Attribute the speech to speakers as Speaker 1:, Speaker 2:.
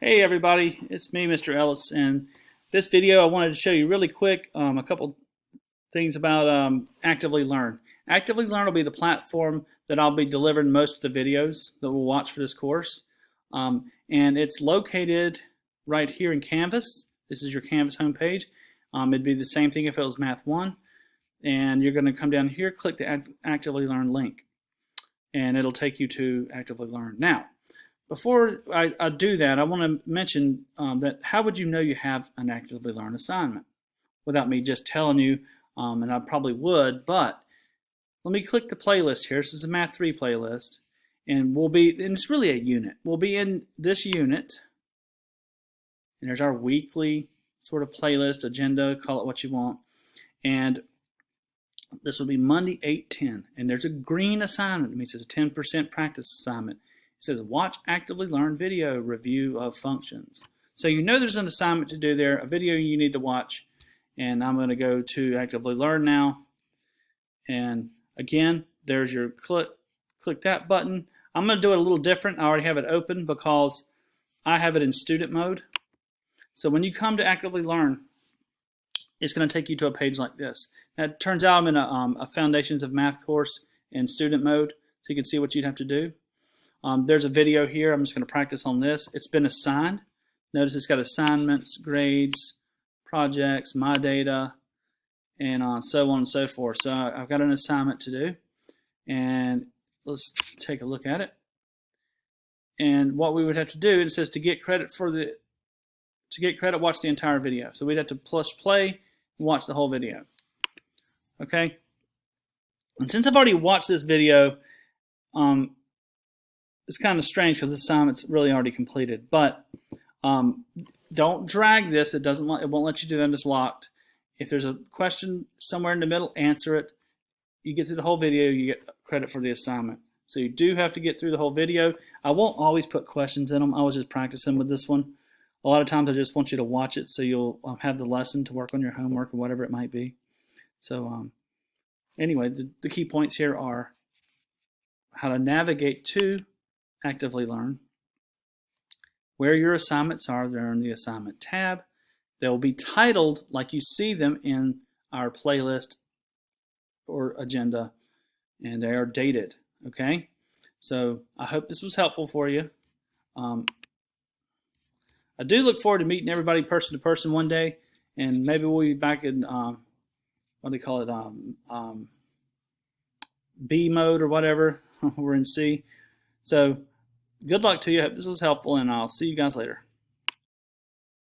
Speaker 1: Hey everybody, it's me, Mr. Ellis, and this video I wanted to show you really quick a couple things about Actively Learn. Actively Learn will be the platform that I'll be delivering most of the videos that we'll watch for this course. And it's located right here in Canvas. This is your Canvas homepage. It'd be the same thing if it was Math 1. And you're going to come down here, click the Actively Learn link, and it'll take you to Actively Learn. Now, before I do that, I want to mention that how would you know you have an Actively Learn assignment without me just telling you, and I probably would, but let me click the playlist here. This is a Math 3 playlist, and it's really a unit. We'll be in this unit, and there's our weekly sort of playlist, agenda, call it what you want, and this will be Monday 8/10, and there's a green assignment. It means it's a 10% practice assignment. It says watch Actively Learn video review of functions. So you know there's an assignment to do there, a video you need to watch, and I'm going to go to Actively Learn now. And again, there's your click that button. I'm going to do it a little different. I already have it open because I have it in student mode. So when you come to Actively Learn, it's going to take you to a page like this. Now, it turns out I'm in a Foundations of Math course in student mode, so you can see what you'd have to do. There's a video here. I'm just going to practice on this. It's been assigned. Notice it's got assignments, grades, projects, my data, and so on and so forth. So I've got an assignment to do, and let's take a look at it. And what we would have to do, it says to get credit, watch the entire video. So we'd have to push play and watch the whole video. Okay. And since I've already watched this video, it's kind of strange because this assignment's really already completed. But don't drag this. It won't let you do that. It's locked. If there's a question somewhere in the middle, answer it. You get through the whole video, you get credit for the assignment. So you do have to get through the whole video. I won't always put questions in them. I was just practicing with this one. A lot of times I just want you to watch it so you'll have the lesson to work on your homework or whatever it might be. So anyway, the key points here are how to navigate to Actively Learn, where your assignments are. They're in the assignment tab. They'll be titled like you see them in our playlist or agenda, and they are dated. Okay, so I hope this was helpful for you. I do look forward to meeting everybody person to person one day, and maybe we'll be back in what do they call it, B mode or whatever. We're in C. So good luck to you. I hope this was helpful, and I'll see you guys later.